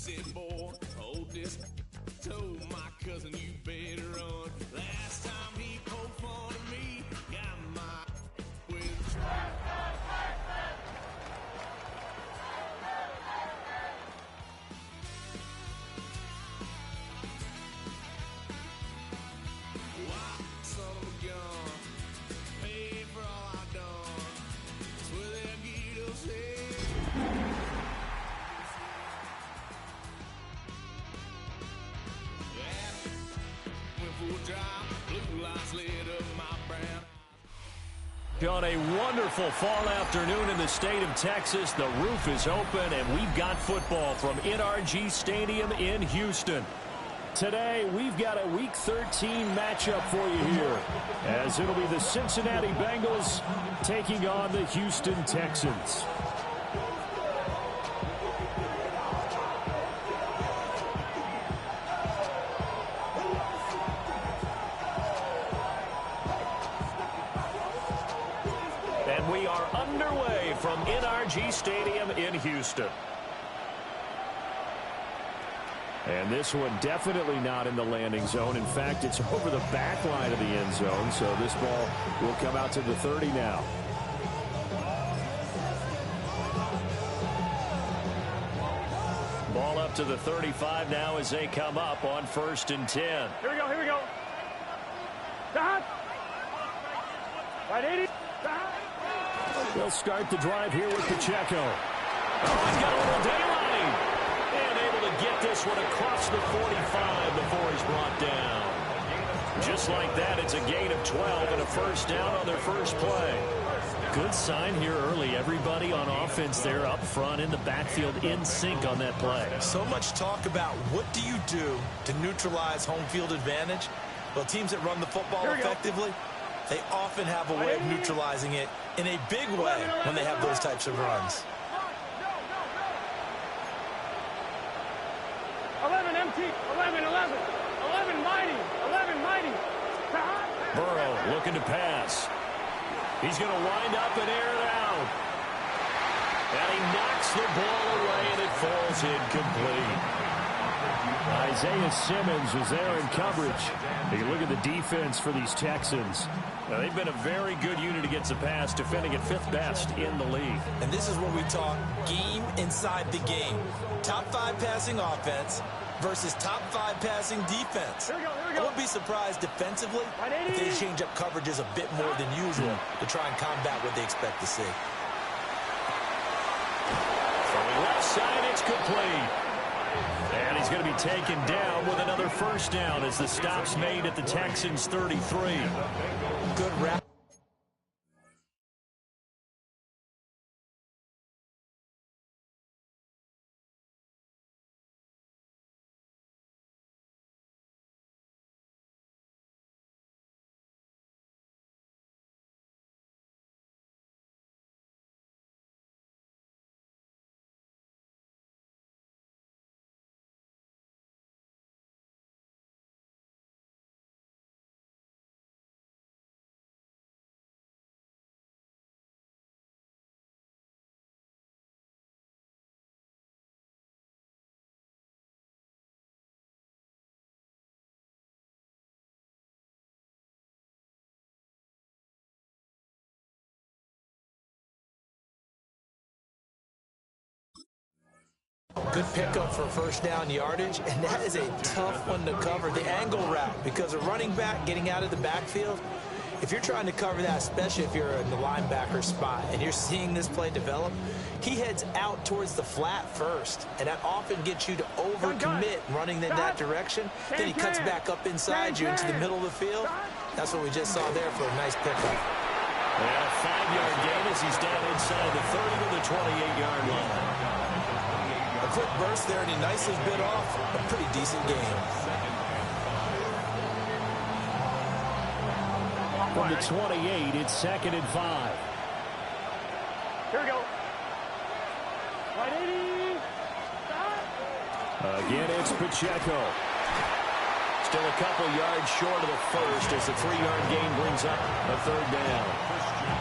said, boy, hold this. Told my cousin you better run. Last time he poked fun at me, got my with. Wow, son of a gun, pay for all I done. Swear they'll get us here. On a wonderful fall afternoon in the state of Texas, the roof is open and we've got football from NRG Stadium in Houston. Today, we've got a Week 13 matchup for you here, as it'll be the Cincinnati Bengals taking on the Houston Texans. And we are underway from NRG Stadium in Houston. And this one definitely not in the landing zone. In fact, it's over the back line of the end zone, so this ball will come out to the 30 now. Ball up to the 35 now as they come up on 1st and 10. Here we go, here we go. Right 80. They'll start the drive here with Pacheco. Oh, he's got a little daylight. And able to get this one across the 45 before he's brought down. Just like that, it's a gain of 12 and a first down on their first play. Good sign here early. Everybody on offense there up front in the backfield in sync on that play. So much talk about what do you do to neutralize home field advantage? Well, teams that run the football effectively, they often have a way of neutralizing it in a big way when they have those types of runs. 11 empty, 11, 11, 11 mighty, 11 mighty. Burrow looking to pass. He's going to wind up and air it out. And he knocks the ball away and it falls incomplete. Isaiah Simmons was there in coverage. You look at the defense for these Texans. Now, they've been a very good unit against the pass, defending at 5th best in the league. And this is where we talk game inside the game. Top 5 passing offense versus top 5 passing defense. Here we go. I wouldn't be surprised defensively if they change up coverages a bit more than usual to try and combat what they expect to see. From the left side, it's complete. And he's going to be taken down with another first down as the stop's made at the Texans' 33. Good wrap. Good pickup for first down yardage, and that is a tough one to cover. The angle route, because a running back getting out of the backfield, if you're trying to cover that, especially if you're in the linebacker spot and you're seeing this play develop, he heads out towards the flat first, and that often gets you to overcommit running in that direction. Then he cuts back up inside you into the middle of the field. That's what we just saw there for a nice pickup. And a 5-yard gain as he's down inside the 30 to the 28-yard line. A quick burst there, and he nicely bit off a pretty decent game. From the 28, it's 2nd and 5. Here we go. Right 80. Again, it's Pacheco. still a couple yards short of the first as the 3-yard gain brings up a third down.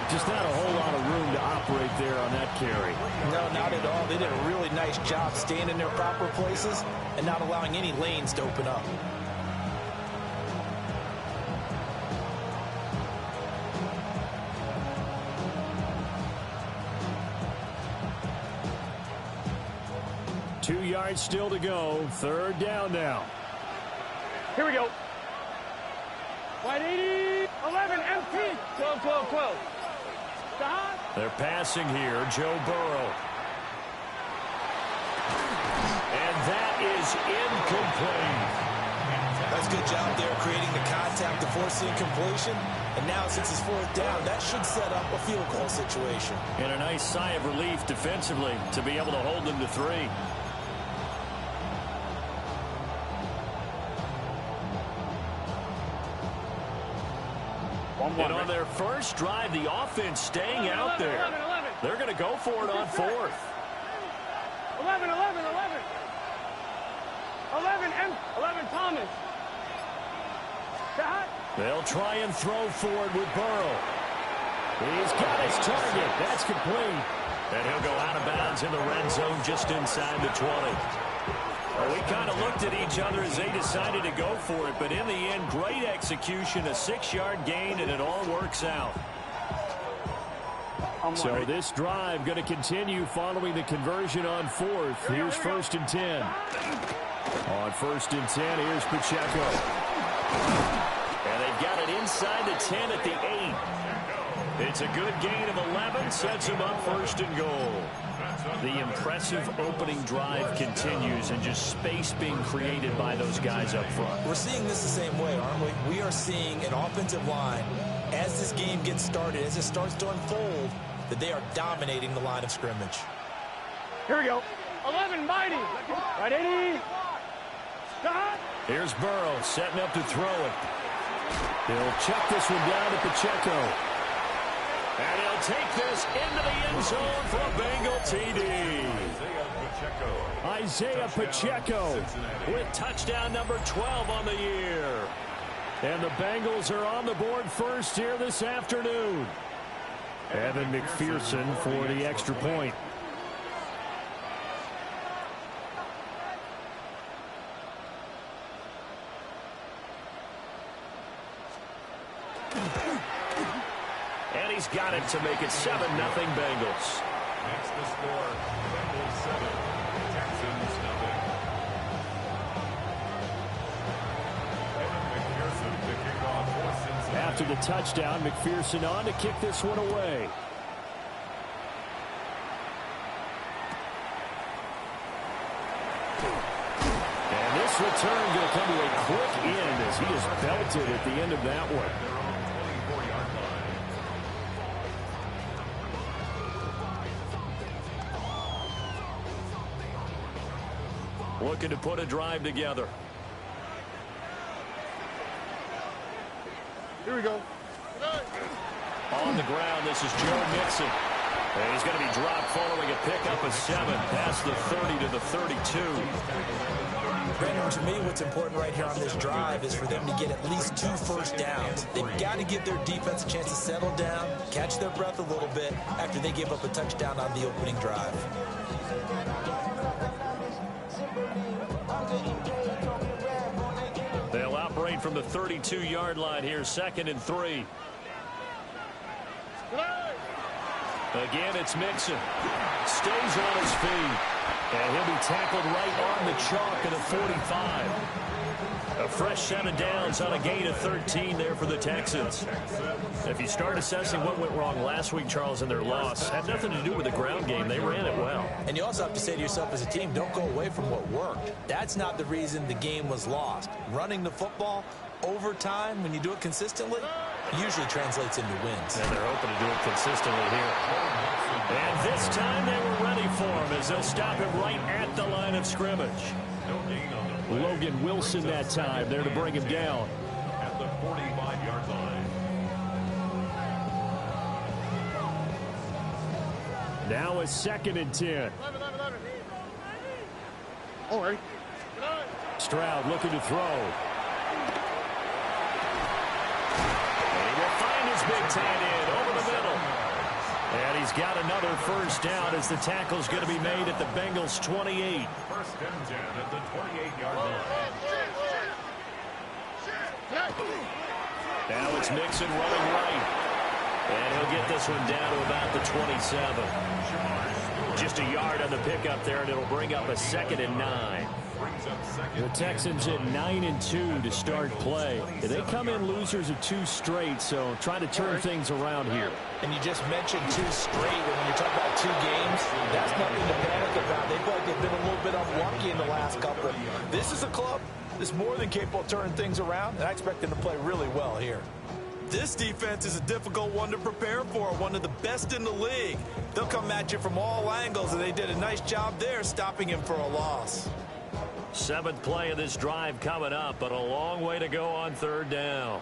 Just not a whole lot of room to operate there on that carry. No, not at all. They did a really nice job staying in their proper places and not allowing any lanes to open up. Two yards still to go. Third down now. Here we go. Wide 80, 11, empty. 12, 12, 12. Stop. They're passing here. Joe Burrow. And that is incomplete. That's a good job there creating the contact to force the incompletion. And now since it's fourth down, that should set up a field goal situation. And a nice sigh of relief defensively to be able to hold them to 3. And on their first drive, the offense staying out there. 11. They're going to go for it on 4th. 11, 11, 11. 11, Thomas. Stop. They'll try and throw forward with Burrow. He's got his target. That's complete. And he'll go out of bounds in the red zone just inside the 20. Well, we kind of looked at each other as they decided to go for it, but in the end, great execution, a 6-yard gain, and it all works out. So this drive going to continue following the conversion on 4th. Here's 1st and 10. On 1st and 10, here's Pacheco. And they've got it inside the 10 at the 8. It's a good gain of 11, sets them up 1st and goal. The impressive opening drive continues and just space being created by those guys up front. We're seeing this the same way, aren't we? We are seeing an offensive line, as this game gets started, as it starts to unfold, that they are dominating the line of scrimmage. Here we go. 11, mighty. Right 80. Stop. Here's Burrow setting up to throw it. He'll check this one down to Pacheco. And he'll take this into the end zone for a Bengal TD. Isaiah Pacheco with touchdown number 12 on the year. And the Bengals are on the board first here this afternoon. Evan McPherson for the extra point. And he's got it to make it 7-0 Bengals. Makes the score Bengals 7, Texans 0. Evan McPherson to kick off for Cincinnati. After the touchdown, McPherson on to kick this one away. And this return going to come to a quick end as he is belted at the end of that one. Looking to put a drive together. Here we go. On the ground, this is Joe Mixon. And he's going to be dropped following a pickup of 7 past the 30 to the 32. Brandon, to me, what's important right here on this drive is for them to get at least 2 first downs. They've got to give their defense a chance to settle down, catch their breath a little bit after they give up a touchdown on the opening drive. They'll operate from the 32-yard line here, 2nd and 3. Again, it's Mixon. Stays on his feet. And he'll be tackled right on the chalk at the 45. A fresh set of downs on a gain of 13 there for the Texans. If you start assessing what went wrong last week, Charles, in their loss, had nothing to do with the ground game. They ran it well. And you also have to say to yourself as a team, don't go away from what worked. That's not the reason the game was lost. Running the football over time, when you do it consistently, usually translates into wins. And they're hoping to do it consistently here. And this time they were ready for him as they'll stop him right at the line of scrimmage. Logan Wilson that time there to bring him down. At the 45-yard line. Now a 2nd and 10. All right. Stroud looking to throw. is Big Ten in over the middle. And he's got another first down as the tackle's going to be made at the Bengals' 28. First and 10 at the 28-yard line. Now it's Mixon running right. And he'll get this one down to about the 27. Just a yard on the pickup there, and it'll bring up a 2nd and 9. The Texans at 9-2 to start play. They come in losers of 2 straight, so trying to turn things around here. And you just mentioned 2 straight, and when you talk about 2 games, that's nothing to panic about. They feel like they've been a little bit unlucky in the last couple. This is a club that's more than capable of turning things around, and I expect them to play really well here. This defense is a difficult one to prepare for, one of the best in the league. They'll come at you from all angles, and they did a nice job there stopping him for a loss. 7th play of this drive coming up, but a long way to go on 3rd down.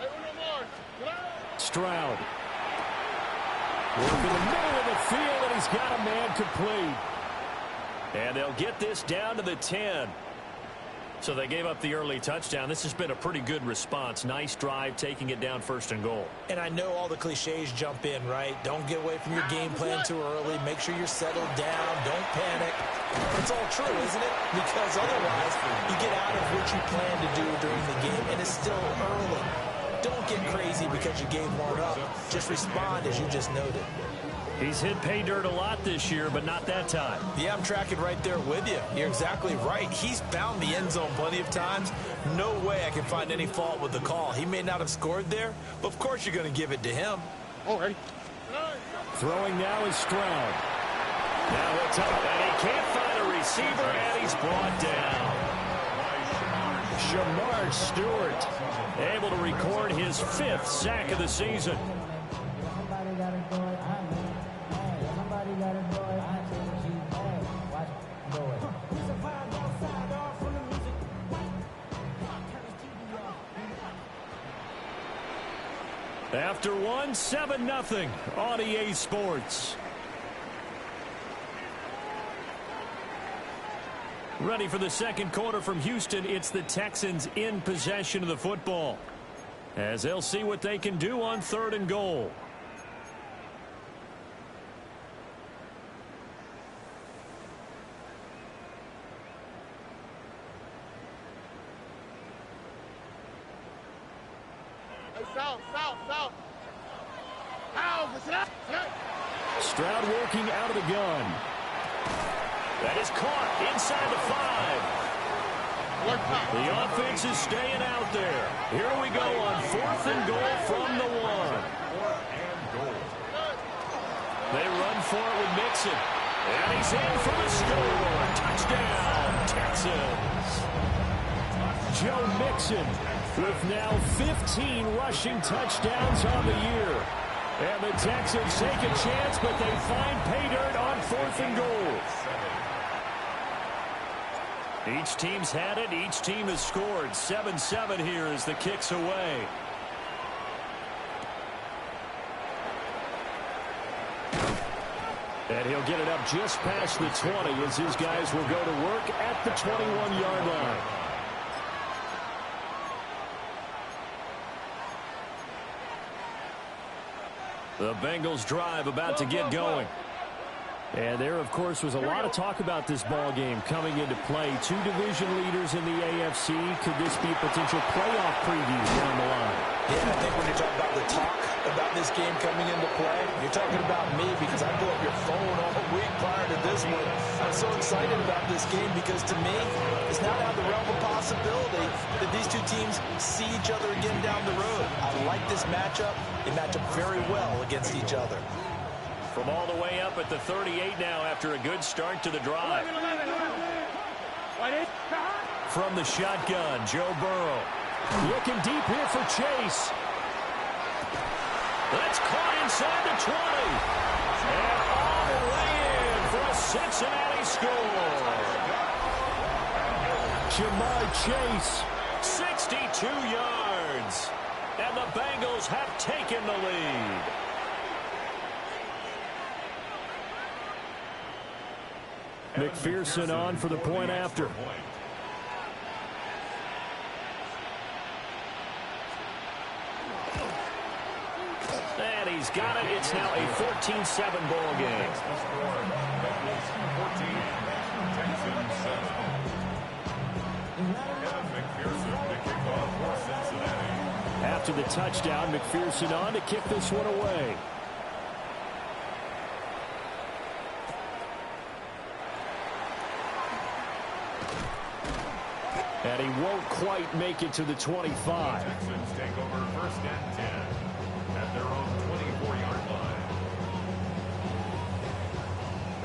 Stroud. Working the middle of the field, and he's got a man complete. And they'll get this down to the 10. So they gave up the early touchdown. This has been a pretty good response. Nice drive, taking it down 1st and goal. And I know all the cliches jump in, right? Don't get away from your game plan too early. Make sure you're settled down. Don't panic. It's all true, isn't it? Because otherwise, you get out of what you plan to do during the game, and it's still early. Don't get crazy because you gave one up. Just respond as you just noted. He's hit pay dirt a lot this year, but not that time. Yeah, I'm tracking right there with you. You're exactly right. He's found the end zone plenty of times. No way I can find any fault with the call. He may not have scored there, but of course you're going to give it to him. Already. Throwing now is Stroud. Now it's up, and he can't find a receiver, and he's brought down. Shamar Stewart Able to record his 5th sack of the season. After 7-0 on EA Sports. Ready for the 2nd quarter from Houston. It's the Texans in possession of the football, as they'll see what they can do on 3rd and goal. South. Stroud working out of the gun. That is caught inside the 5. The offense is staying out there. Here we go on 4th and goal from the 1. They run for it with Mixon. And he's in for the score. Touchdown, Texans. Joe Mixon with now 15 rushing touchdowns on the year. And the Texans take a chance, but they find pay dirt on 4th and goal. Each team's had it. Each team has scored. 7-7 here as the kick's away. And he'll get it up just past the 20 as his guys will go to work at the 21-yard line. The Bengals drive about to get going. And there, of course, was a lot of talk about this ball game coming into play. 2 division leaders in the AFC. Could this be a potential playoff preview down the line? Yeah, I think when you talk about the talk about this game coming into play, you're talking about me because I blew up your phone all week prior to this one. I'm so excited about this game because to me, it's now down the realm of possibility that these 2 teams see each other again down the road. I like this matchup. They match up very well against each other. From all the way up at the 38 now after a good start to the drive. From the shotgun, Joe Burrow. Looking deep here for Chase. That's caught inside the 20. And all the way in for a Cincinnati score. Jamar Chase. 62 yards. And the Bengals have taken the lead. McPherson on for the point after. He's got it. It's now a 14-7 ball game. The score, Bengals 14, Texans 7. Evan McPherson to kick off for Cincinnati. After the touchdown, McPherson on to kick this one away. And he won't quite make it to the 25. The Texans take over first and 10 at their own 24-yard line.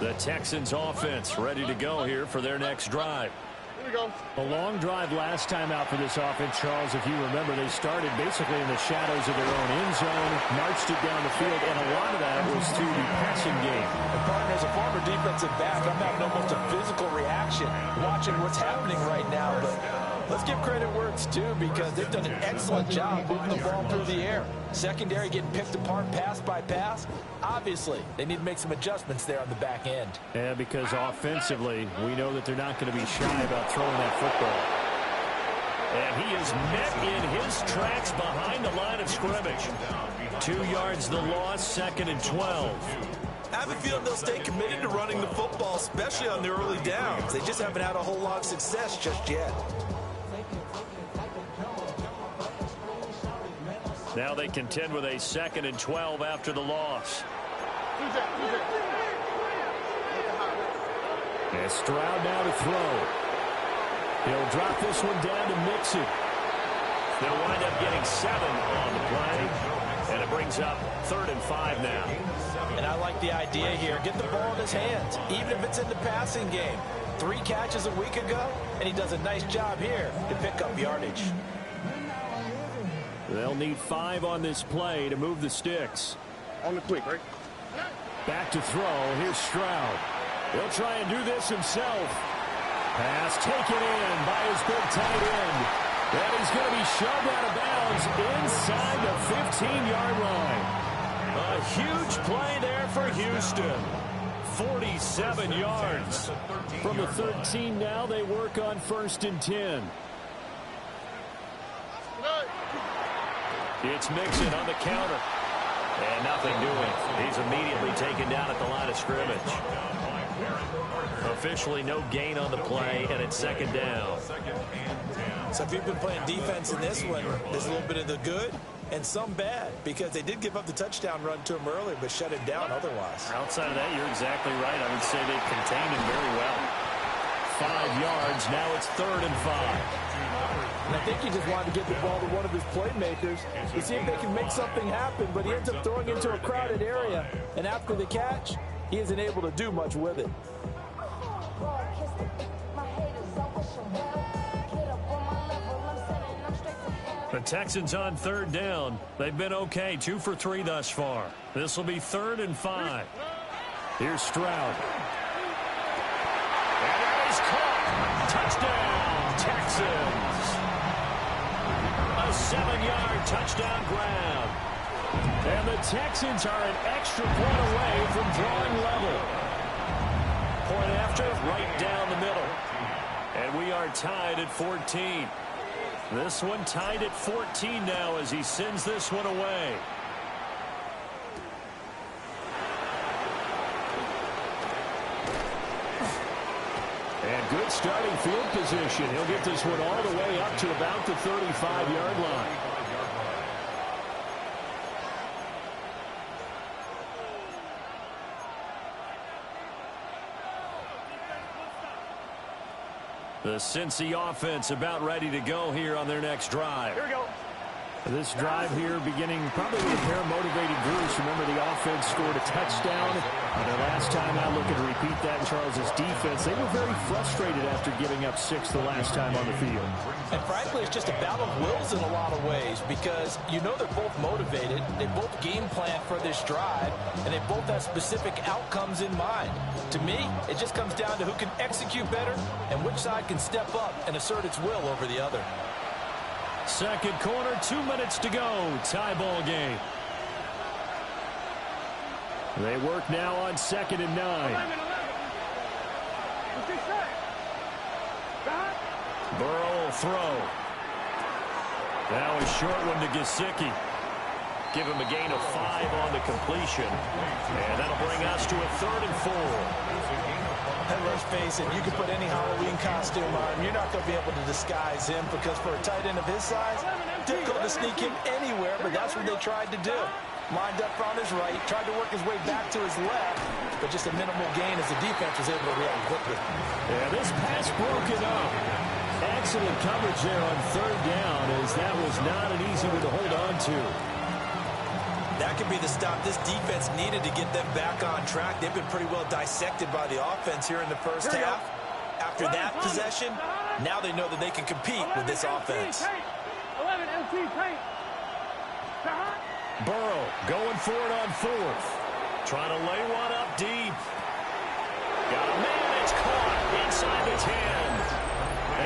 The Texans offense ready to go here for their next drive. Here we go. A long drive last time out for this offense, Charles. If you remember, they started basically in the shadows of their own end zone, marched it down the field, and a lot of that was through the passing game. And partner, as a former defensive back, I'm having almost a physical reaction watching what's happening right now. But let's give credit where it's due, because they've done an excellent job moving the ball through the air. Secondary getting picked apart pass by pass. Obviously, they need to make some adjustments there on the back end. Yeah, because offensively, we know that they're not going to be shy about throwing that football. And he is met in his tracks behind the line of scrimmage. 2 yards the loss, 2nd and 12. I have a feeling they'll stay committed to running the football, especially on the early downs. They just haven't had a whole lot of success just yet. Now they contend with a 2nd and 12 after the loss. And Stroud now to throw. He'll drop this one down to Mixon. They'll wind up getting 7 on the play. And it brings up 3rd and 5 now. And I like the idea here. Get the ball in his hands, even if it's in the passing game. 3 catches a week ago, and he does a nice job here to pick up yardage. They'll need 5 on this play to move the sticks. On the quick, right? Back to throw. Here's Stroud. He'll try and do this himself. Pass taken in by his big tight end. And he's going to be shoved out of bounds inside the 15-yard line. A huge play there for Houston. 47 yards. From the 13 now, they work on 1st and 10. It's Mixon on the counter. And nothing doing. He's immediately taken down at the line of scrimmage. Officially no gain on the play, and it's 2nd down. So if you've been playing defense in this one, there's a little bit of the good and some bad, because they did give up the touchdown run to him earlier, but shut it down otherwise. Outside of that, you're exactly right. I would say they've contained him very well. 5 yards. Now it's 3rd and 5. And I think he just wanted to get the ball to one of his playmakers to see if they can make something happen, but he ends up throwing into a crowded area, and after the catch, he isn't able to do much with it. The Texans on 3rd down. They've been okay, 2 for 3 thus far. This will be 3rd and 5. Here's Stroud. And that is caught. Touchdown, Texans. A 7-yard touchdown grab. And the Texans are an extra point away from drawing level. Point after, right down the middle. And we are tied at 14. This one tied at 14 now as he sends this one away. And good starting field position. He'll get this one all the way up to about the 35-yard line. The Cincy offense about ready to go here on their next drive. Here we go. This drive here beginning probably with a pair of motivated groups. Remember, the offense scored a touchdown. And the last time out, looking to repeat that in Charles's defense, they were very frustrated after giving up 6 the last time on the field. And frankly, it's just a battle of wills in a lot of ways, because you know they're both motivated, they both game plan for this drive, and they both have specific outcomes in mind. To me, it just comes down to who can execute better and which side can step up and assert its will over the other. Second quarter, 2 minutes to go. Tie ball game. They work now on 2nd and 9. Burrow will throw. Now a short one to Gesicki. give him a gain of 5 on the completion. And that'll bring us to a 3rd and 4. And let's face it, you can put any Halloween costume on him. You're not going to be able to disguise him because for a tight end of his size, difficult to sneak him anywhere, but that's what they tried to do. Lined up on his right, tried to work his way back to his left, but just a minimal gain as the defense was able to react quickly. Yeah, this pass broken up. Excellent coverage there on 3rd down, as that was not an easy one to hold on to. That could be the stop this defense needed to get them back on track. They've been pretty well dissected by the offense here in the first half. After that possession, now they know that they can compete with this offense. 11 LT paint. Burrow going for it on 4th. Trying to lay one up deep. Got a man, it's caught inside the 10.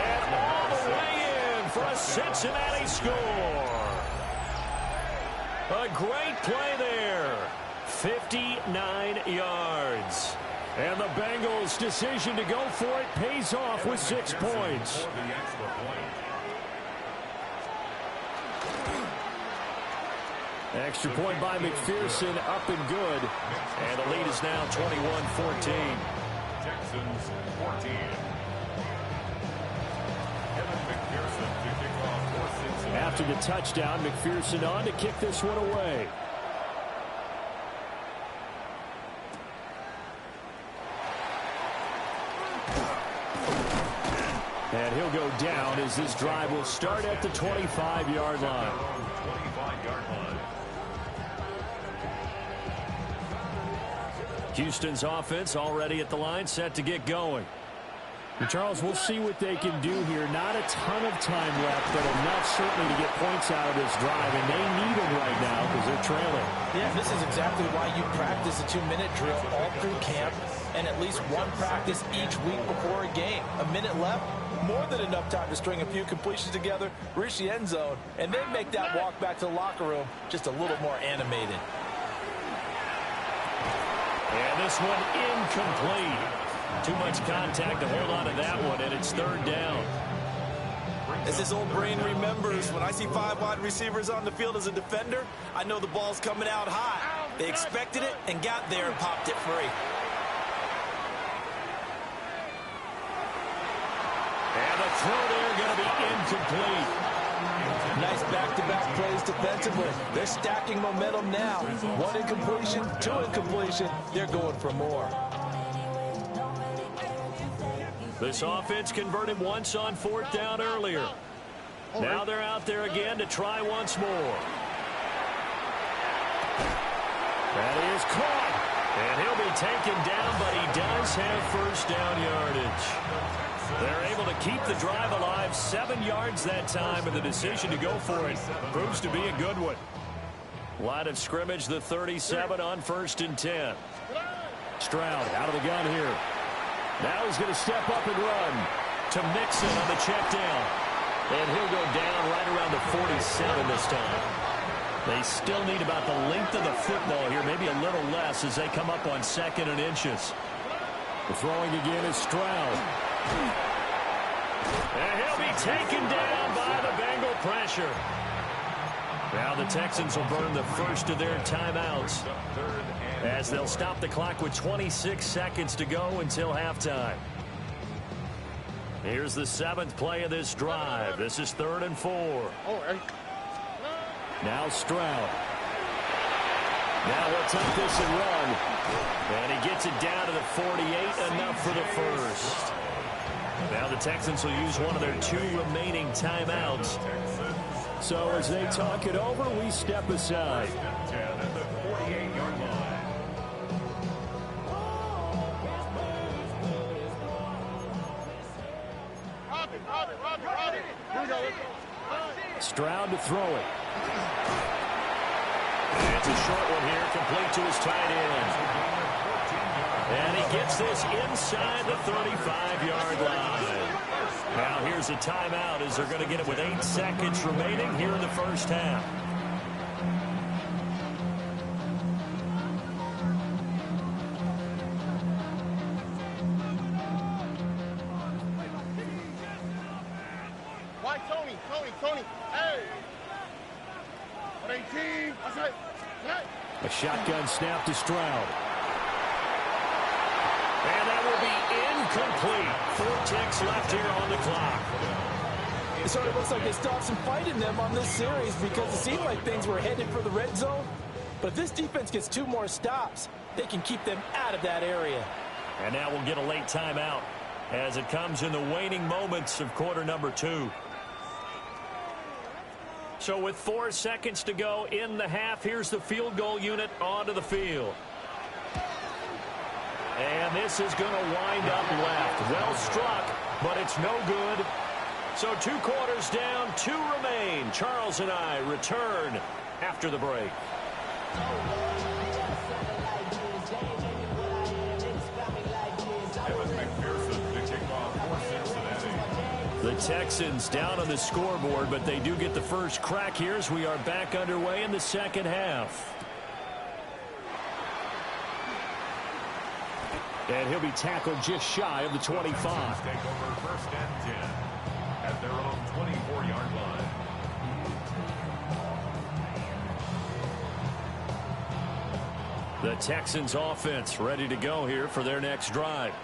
And all the way in for a Cincinnati score. A great play there. 59 yards. And the Bengals' decision to go for it pays off with 6 points. Extra point by McPherson, up and good. And the lead is now 21-14. Texans 14. After the touchdown, McPherson on to kick this one away. And he'll go down as this drive will start at the 25-yard line. 25-yard line. Houston's offense already at the line, set to get going. And Charles, we'll see what they can do here. Not a ton of time left, but enough certainly to get points out of this drive, and they need them right now because they're trailing. Yeah, this is exactly why you practice a 2-minute drill all through camp and at least one practice each week before a game. A minute left, more than enough time to string a few completions together, reach the end zone, and then make that walk back to the locker room just a little more animated. And this one incomplete. Too much contact to hold on to that one, and it's 3rd down. As his old brain remembers, when I see 5 wide receivers on the field as a defender, I know the ball's coming out high. They expected it and got there and popped it free. And the throw there going to be incomplete. Nice back-to-back plays defensively. They're stacking momentum now. 1 incompletion, 2 incompletion. They're going for more. This offense converted once on 4th down earlier. Now they're out there again to try once more. That is caught. And he'll be taken down, but he does have 1st down yardage. They're able to keep the drive alive. 7 yards that time, and the decision to go for it proves to be a good one. Line of scrimmage, the 37 on 1st and 10. Stroud out of the gun here. Now he's going to step up and run. To Mixon on the check down. And he'll go down right around the 47 this time. They still need about the length of the football here, maybe a little less as they come up on 2nd and inches. The throwing again is Stroud. And he'll be taken down by the Bengal pressure. Now the Texans will burn the first of their timeouts as they'll stop the clock with 26 seconds to go until halftime. Here's the 7th play of this drive. This is 3rd and 4. Now Stroud. Now he'll take this and run. And he gets it down to the 48, enough for the first. Now the Texans will use one of their 2 remaining timeouts. So as they talk it over, we step aside. 10 at the 48-yard line. Stroud to throw it. It's a short one here, complete to his tight end. And he gets this inside the 35-yard line. Now here's a timeout as they're going to get it with 8 seconds remaining here in the first half. Why, Tony, hey! 18. A shotgun snap to Stroud. And that will be incomplete. 4 ticks left here on the clock. It sort of looks like they stopped some fight in them on this series because it seemed like things were headed for the red zone. But if this defense gets 2 more stops, they can keep them out of that area. And now we'll get a late timeout as it comes in the waning moments of quarter number 2. So with 4 seconds to go in the half, here's the field goal unit onto the field. And this is going to wind up left. Well struck, but it's no good. So 2 quarters down, 2 remain. Charles and I return after the break. The Texans down on the scoreboard, but they do get the first crack here as we are back underway in the second half. And he'll be tackled just shy of the 25. Take over first and 10 at their own 24-yard line. The Texans offense ready to go here for their next drive.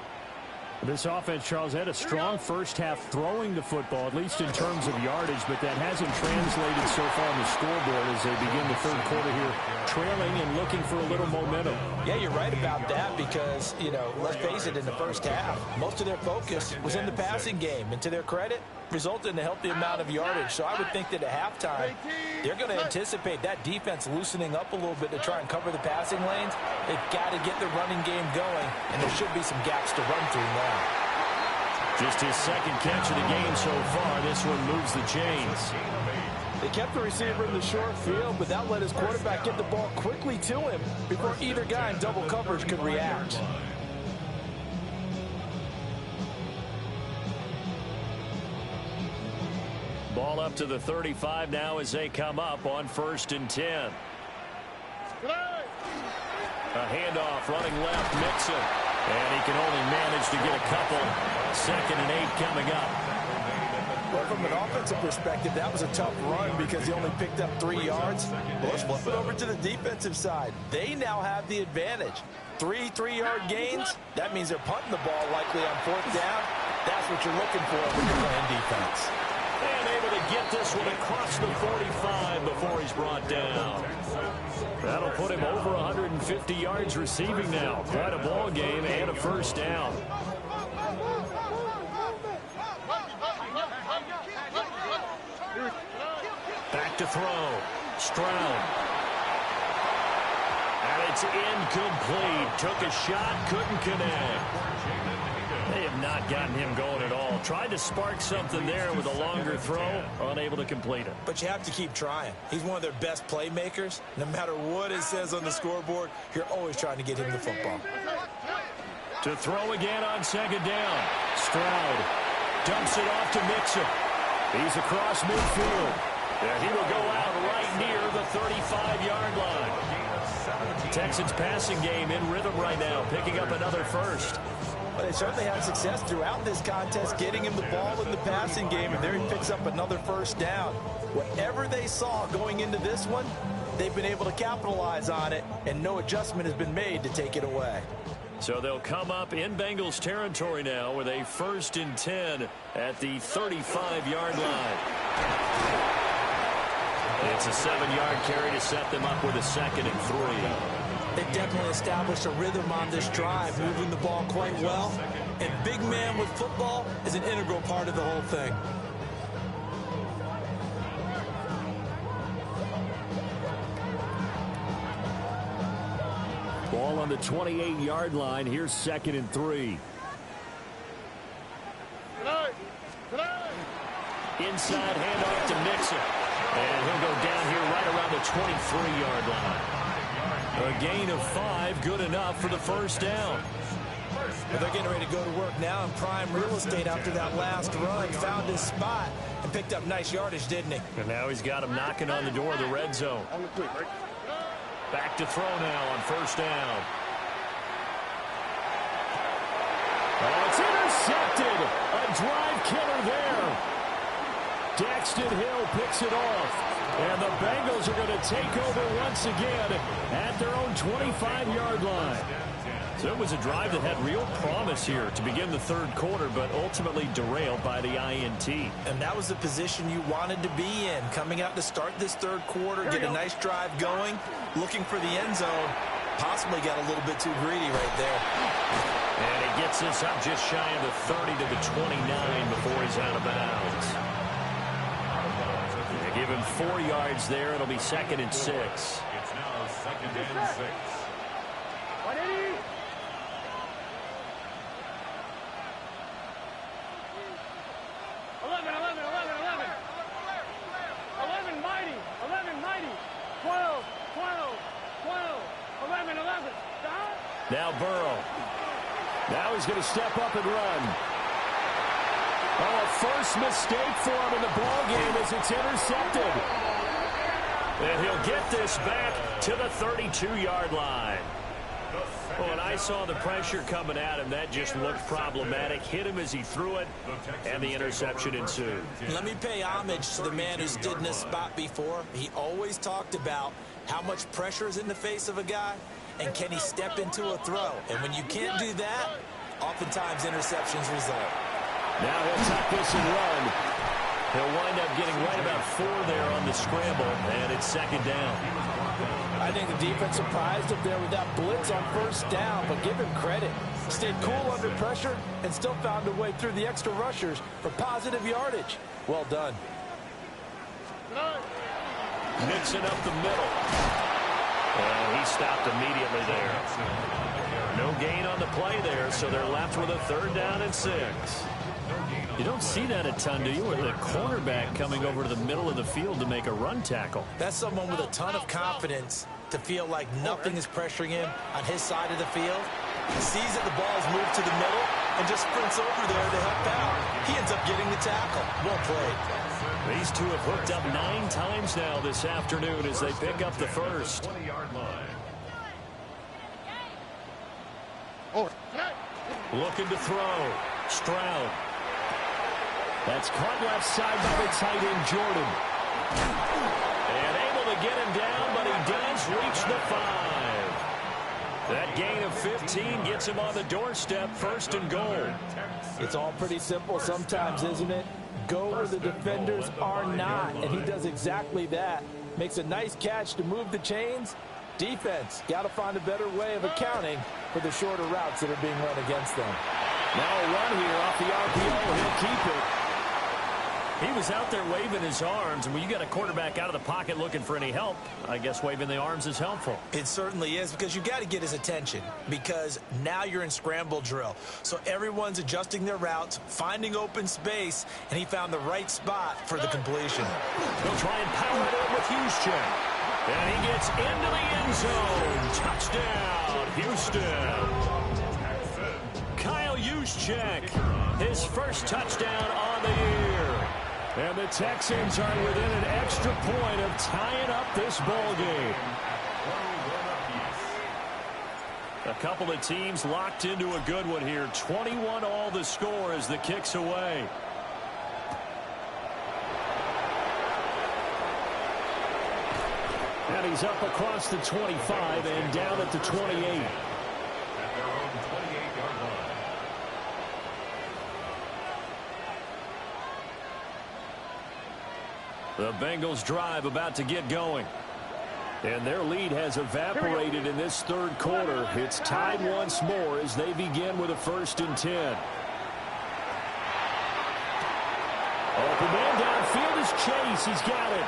This offense, Charles, had a strong first half throwing the football, at least in terms of yardage, but that hasn't translated so far on the scoreboard as they begin the third quarter here, trailing and looking for a little momentum. Yeah, you're right about that because, you know, let's face it, in the first half, most of their focus was in the passing game. And to their credit, resulted in a healthy amount of yardage. So I would think that at halftime, they're going to anticipate that defense loosening up a little bit to try and cover the passing lanes. They've got to get the running game going, and there should be some gaps to run through now. Just his second catch of the game so far. This one moves the chains. They kept the receiver in the short field, but that let his quarterback get the ball quickly to him before either guy in double coverage could react. Ball up to the 35 now as they come up on 1st and 10. A handoff running left, Mixon. And he can only manage to get a couple. 2nd and 8 coming up. Well, from an offensive perspective, that was a tough run because he only picked up 3 yards. Well, let's flip it over to the defensive side. They now have the advantage. 3 3-yard gains. That means they're punting the ball likely on 4th down. That's what you're looking for when you're playing defense. And able to get this one across the 45 before he's brought down. That'll put him over 150 yards receiving now. Quite a ball game and a first down. Back to throw. Stroud. And it's incomplete. Took a shot, couldn't connect. They have not gotten him going at all. Tried to spark something there with a longer throw, unable to complete it. But you have to keep trying. He's one of their best playmakers. No matter what it says on the scoreboard, you're always trying to get him the football. To throw again on 2nd down. Stroud dumps it off to Mixon. He's across midfield. And he will go out right near the 35-yard line. Texans passing game in rhythm right now, picking up another first. But they certainly had success throughout this contest, getting him the ball in the passing game, and there he picks up another first down. Whatever they saw going into this one, they've been able to capitalize on it, and no adjustment has been made to take it away. So they'll come up in Bengals territory now with a 1st and 10 at the 35-yard line. It's a 7-yard carry to set them up with a 2nd and 3. They've definitely established a rhythm on this drive, moving the ball quite well. And big man with football is an integral part of the whole thing. Ball on the 28-yard line. Here's 2nd and 3. Inside handoff to Mixon. And he'll go down here right around the 23-yard line. A gain of 5, good enough for the first down. But they're getting ready to go to work now in prime real estate after that last run. Found his spot and picked up nice yardage, didn't he? And now he's got him knocking on the door of the red zone. Back to throw now on 1st down. Oh, it's intercepted. A drive killer there. Daxton Hill picks it off. And the Bengals are going to take over once again at their own 25-yard line. So it was a drive that had real promise here to begin the third quarter, but ultimately derailed by the INT. And that was the position you wanted to be in, coming out to start this third quarter, get a nice drive going, looking for the end zone. Possibly got a little bit too greedy right there. And he gets this up just shy of the 30 to the 29 before he's out of bounds. They give him 4 yards there. It'll be 2nd and 6. It's now 2nd and 6. 180. 11 mighty. 12. 11. Stop. Now Burrow. Now he's going to step up and run. Oh, a first mistake for him in the ball game as it's intercepted. And he'll get this back to the 32-yard line. Well, when I saw the pressure coming at him, that just looked problematic. Hit him as he threw it, and the interception ensued. Let me pay homage to the man who stood in this spot before. He always talked about how much pressure is in the face of a guy, and can he step into a throw. And when you can't do that, oftentimes interceptions result. Now he'll tuck this and run. He'll wind up getting right about 4 there on the scramble, and it's 2nd down. I think the defense surprised him there with that blitz on first down, but give him credit. Stayed cool under pressure and still found a way through the extra rushers for positive yardage. Well done. Mixing up the middle. And he stopped immediately there. No gain on the play there, so they're left with a 3rd down and 6. You don't see that a ton, do you? With the cornerback coming over to the middle of the field to make a run tackle. That's someone with a ton of confidence to feel like nothing is pressuring him on his side of the field. He sees that the ball is moved to the middle and just sprints over there to help out. He ends up getting the tackle. Well played. These two have hooked up 9 times now this afternoon as they pick up the first. Looking to throw. Stroud. That's caught left side by the tight end, Jordan. And able to get him down, but he does reach the 5. That gain of 15 gets him on the doorstep, 1st and goal. It's all pretty simple sometimes, isn't it? Go where the defenders are not, and he does exactly that. Makes a nice catch to move the chains. Defense got to find a better way of accounting for the shorter routes that are being run against them. Now a run here off the RPO. He'll keep it. He was out there waving his arms, and when you got a quarterback out of the pocket looking for any help, I guess waving the arms is helpful. It certainly is, because you got to get his attention, because now you're in scramble drill. So everyone's adjusting their routes, finding open space, and he found the right spot for the completion. He'll try and power it in with Juszczyk. And he gets into the end zone. Touchdown, Houston. Kyle Juszczyk, his first touchdown on the year. And the Texans are within an extra point of tying up this ball game. A couple of teams locked into a good one here. 21 all the score as the kick's away. And he's up across the 25 and down at the 28. The Bengals drive about to get going. And their lead has evaporated in this third quarter. It's tied once more as they begin with a 1st and 10. Open man downfield is Chase. He's got it.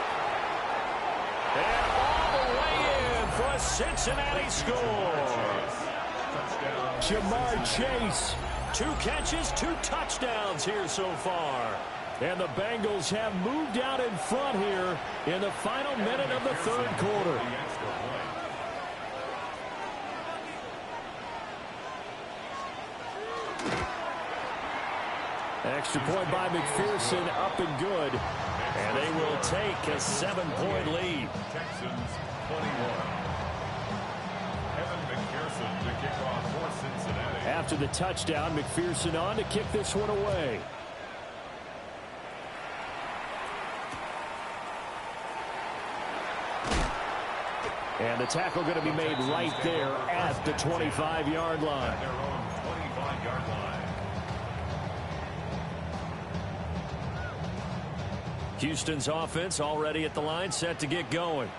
And all the way in for a Cincinnati score. Jamar Chase. 2 catches, 2 touchdowns here so far. And the Bengals have moved out in front here in the final minute of the third quarter. Extra point by McPherson, up and good. And they will take a 7-point lead. Texans 21. Evan McPherson to kick off for Cincinnati. After the touchdown, McPherson on to kick this one away. And the tackle going to be made right there at the 25-yard line. At their own 25-yard line. Houston's offense already at the line, set to get going.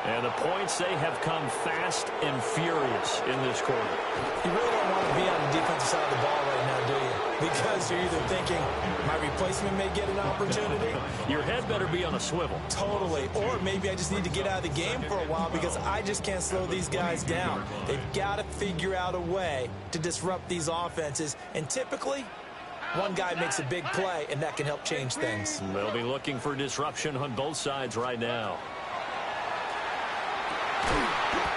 And the points, they have come fast and furious in this quarter. You really don't want to be on the defensive side of the ball right now, do you? Because you're either thinking, my replacement may get an opportunity. Your head better be on a swivel. Totally. Or maybe I just need to get out of the game for a while because I just can't slow these guys down. They've got to figure out a way to disrupt these offenses. And typically, one guy makes a big play, and that can help change things. They'll be looking for disruption on both sides right now.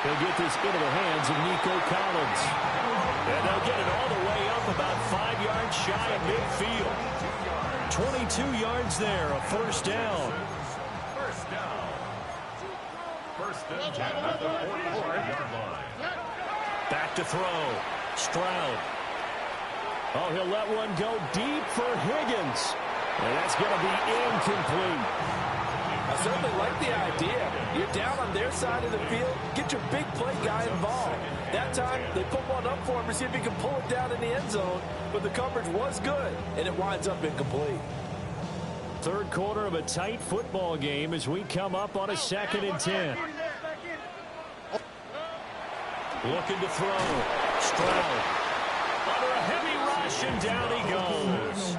They'll get this into the hands of Nico Collins. And they'll get it all the way up about 5 yards shy of midfield. 22 yards there, a first down. First down. First and 10 at the 44-yard line. Back to throw. Stroud. Oh, he'll let one go deep for Higgins. And that's going to be incomplete. I certainly like the idea. You're down on their side of the field. Get your big play guy involved. That time, they put one up for him to see if he can pull it down in the end zone. But the coverage was good, and it winds up incomplete. Third quarter of a tight football game as we come up on a 2nd and 10. Looking to throw. Stroud. Under a heavy rush, and down he goes.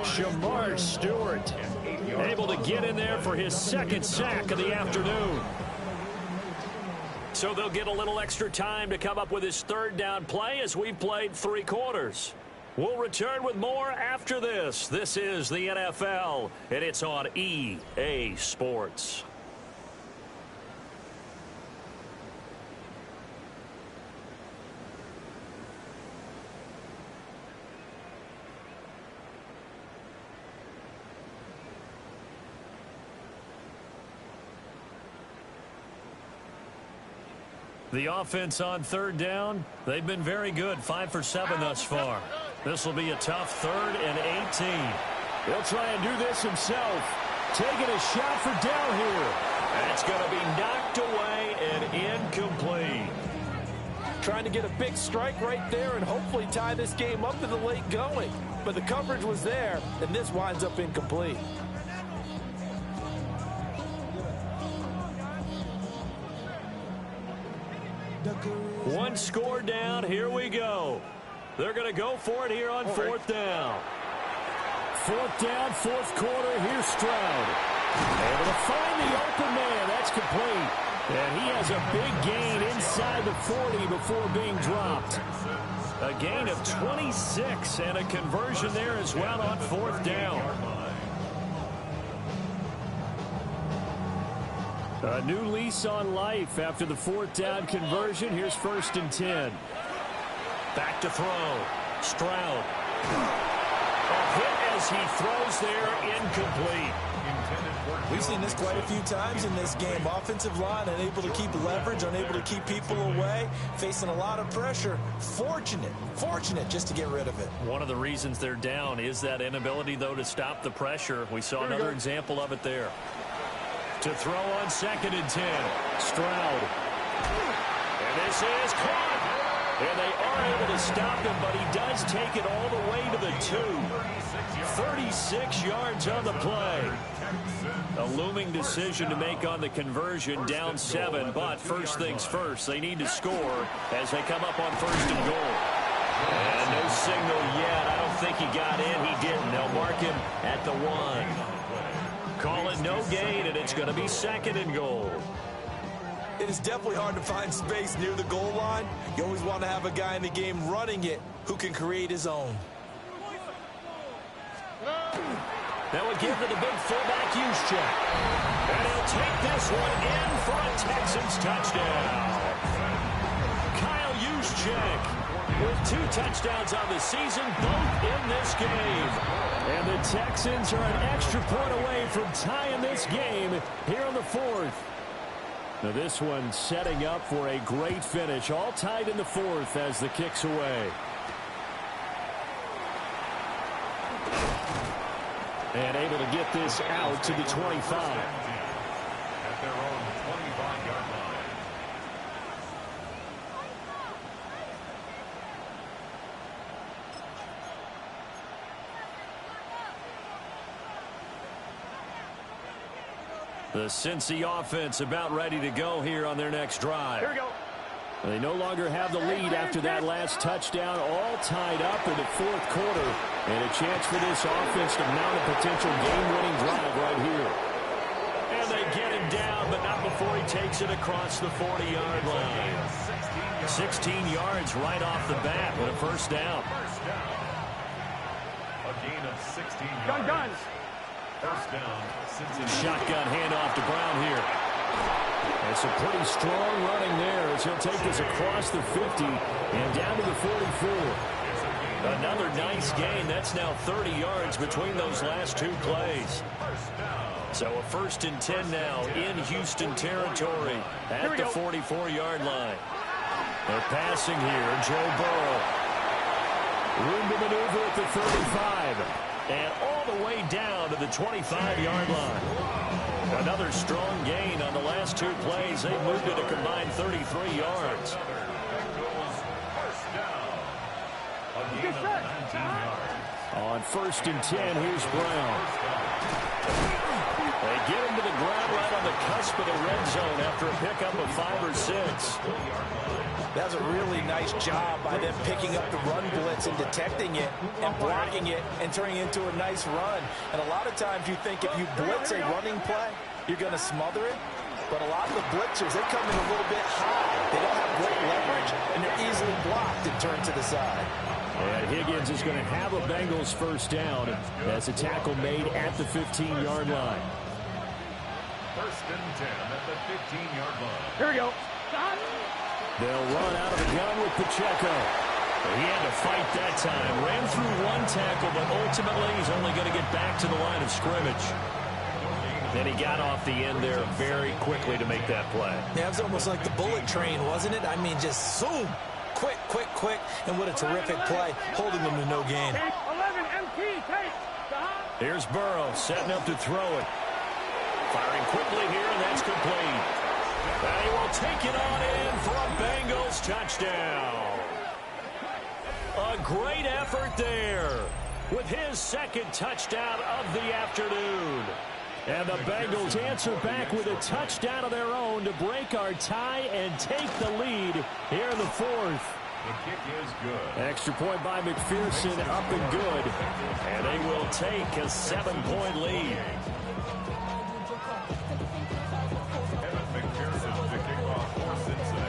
Shamar Stewart able to get in there for his 2nd sack of the afternoon. So they'll get a little extra time to come up with his 3rd down play as we've played 3 quarters. We'll return with more after this. This is the NFL, and it's on EA Sports. The offense on 3rd down, they've been very good. 5 for 7 thus far. This will be a tough 3rd and 18. He'll try and do this himself. Taking a shot for down here. That's going to be knocked away and incomplete. Trying to get a big strike right there and hopefully tie this game up in the late going. But the coverage was there, and this winds up incomplete. One score down. Here we go. They're going to go for it here on 4th down. 4th down, 4th quarter. Here's Stroud. Able to find the open man. That's complete. And he has a big gain inside the 40 before being dropped. A gain of 26 and a conversion there as well on 4th down. A new lease on life after the 4th down conversion. Here's 1st and 10. Back to throw. Stroud. A hit as he throws there, incomplete. We've seen this quite a few times in this game. Offensive line unable to keep leverage, unable to keep people away, facing a lot of pressure. Fortunate just to get rid of it. One of the reasons they're down is that inability, though, to stop the pressure. We saw another example of it there. To throw on 2nd and 10. Stroud. And this is caught. And they are able to stop him, but he does take it all the way to the 2. 36 yards on the play. A looming decision to make on the conversion, down 7. But first things first, they need to score as they come up on 1st and goal. And no signal yet. I don't think he got in. He didn't. They'll mark him at the 1. Call it no gain, and it's going to be 2nd and goal. It is definitely hard to find space near the goal line. You always want to have a guy in the game running it who can create his own. That would give to the big fullback Juszczyk. And he'll take this one in for a Texans touchdown. Kyle Juszczyk with 2 touchdowns on the season, both in this game. And the Texans are an extra point away from tying this game here on the 4th. Now this one setting up for a great finish. All tied in the 4th as the kick's away. And able to get this out to the 25. At their own 25-yard The Cincy offense about ready to go here on their next drive. Here we go. They no longer have the lead after that last touchdown, all tied up in the fourth quarter. And a chance for this offense to mount a potential game-winning drive right here. And they get him down, but not before he takes it across the 40-yard line. 16 yards right off the bat with a first down. A gain of 16 yards. Guns. First down, Cincinnati. Shotgun handoff to Brown here. And some pretty strong running there as he'll take this across the 50 and down to the 44. Another nice gain. That's now 30 yards between those last two plays. So a 1st and 10 now in Houston territory at the 44-yard line. They're passing here. Joe Burrow. Room to maneuver at the 35. And all the way down to the 25-yard line. Another strong gain on the last two plays. They moved it a combined 33 yards. On 1st and 10, here's Brown. They get him to the ground right on the cusp of the red zone after a pickup of 5 or 6. That was a really nice job by them picking up the run blitz and detecting it and blocking it and turning it into a nice run. And a lot of times you think if you blitz a running play, you're going to smother it. But a lot of the blitzers, they come in a little bit high. They don't have great leverage, and they're easily blocked and turned to the side. And Higgins is going to have a Bengals first down as a tackle made at the 15-yard line. 1st and 10 at the 15-yard line. Here we go. They'll run out of the gun with Pacheco. He had to fight that time. Ran through one tackle, but ultimately he's only going to get back to the line of scrimmage. Then he got off the end there very quickly to make that play. Yeah, it was almost like the bullet train, wasn't it? I mean, just zoom. Quick, quick, quick. And what a terrific play, holding them to no gain. 11 MT, take. Here's Burrow setting up to throw it. Firing quickly here, and that's complete. And he will take it on in for a Bengals touchdown. A great effort there with his 2nd touchdown of the afternoon. And the Bengals answer back with a touchdown of their own to break our tie and take the lead here in the 4th. The kick is good. Extra point by McPherson, up and good. And they will take a 7-point lead.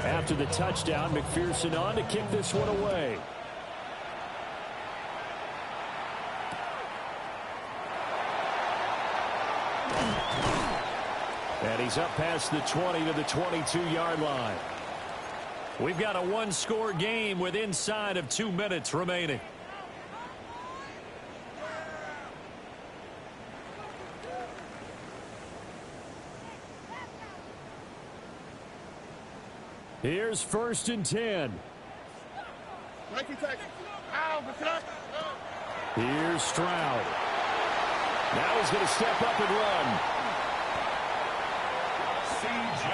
After the touchdown, McPherson on to kick this one away. And he's up past the 20 to the 22-yard line. We've got a 1-score game with inside of 2 minutes remaining. Here's 1st and 10. Here's Stroud. Now he's going to step up and run.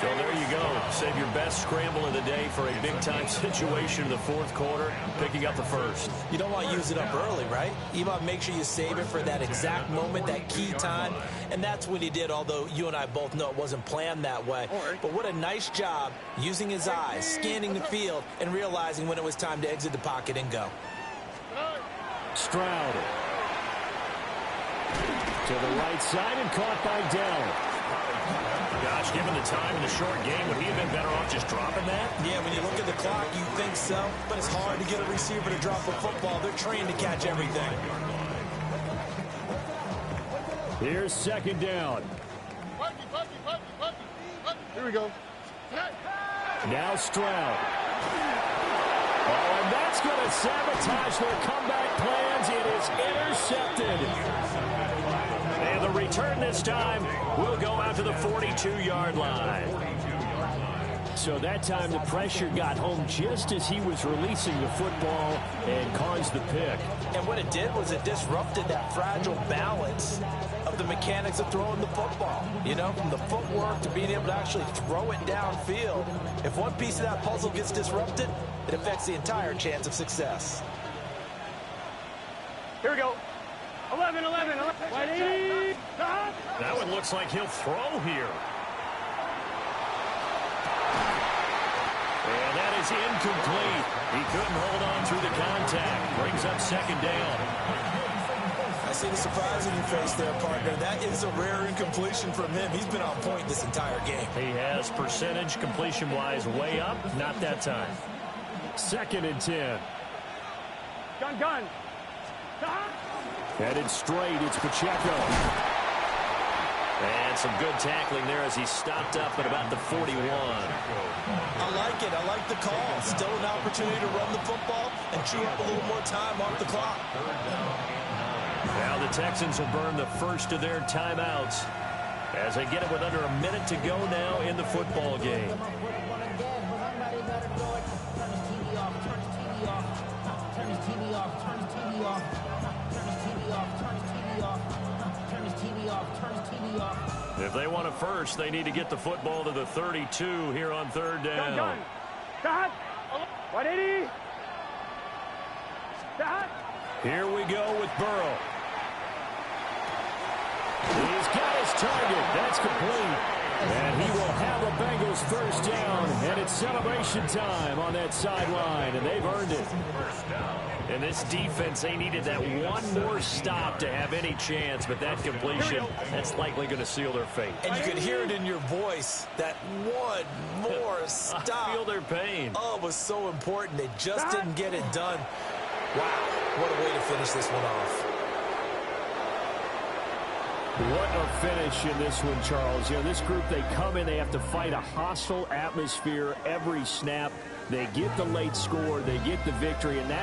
So there you go. Save your best scramble of the day for a big-time situation in the 4th quarter, picking up the 1st. You don't want to use it up early, right? You want to make sure you save it for that exact moment, that key time. And that's what he did, although you and I both know it wasn't planned that way. But what a nice job using his eyes, scanning the field, and realizing when it was time to exit the pocket and go. Stroud. To the right side and caught by Dell. Gosh, given the time in the short game, would he have been better off just dropping that? Yeah, when you look at the clock, you think so. But it's hard to get a receiver to drop a football. They're trained to catch everything. Here's 2nd down. Here we go. Now Stroud. Oh, and that's going to sabotage their comeback plans. It is intercepted. And the return this time will go out to the 42-yard line. So that time the pressure got home just as he was releasing the football and caused the pick. And what it did was it disrupted that fragile balance of the mechanics of throwing the football. You know, from the footwork to being able to actually throw it downfield. If one piece of that puzzle gets disrupted, it affects the entire chance of success. Here we go. 11, 11, 11. 180. That one looks like he'll throw here. And that is incomplete. He couldn't hold on through the contact. Brings up second down. I see the surprise in your face there, partner. That is a rare incompletion from him. He's been on point this entire game. He has percentage completion-wise way up. Not that time. 2nd and 10. Gun. Headed straight, it's Pacheco. And some good tackling there as he stopped up at about the 41. I like it. I like the call. Still an opportunity to run the football and chew up a little more time off the clock. Now the Texans will burn the first of their timeouts as they get it with under a minute to go now in the football game. If they want it first, they need to get the football to the 32 here on 3rd down. Gun. 180. Here we go with Burrow. He's got his target. That's complete. And he will have a Bengals first down. And it's celebration time on that sideline. And they've earned it. And this defense, they needed that one more stop to have any chance. But that completion, that's likely going to seal their fate. And you could hear it in your voice, that one more stop. I feel their pain. Oh, it was so important. They just didn't get it done. Wow, what a way to finish this one off. What a finish in this one, Charles. You know, this group, they come in, they have to fight a hostile atmosphere every snap. They get the late score, they get the victory, and that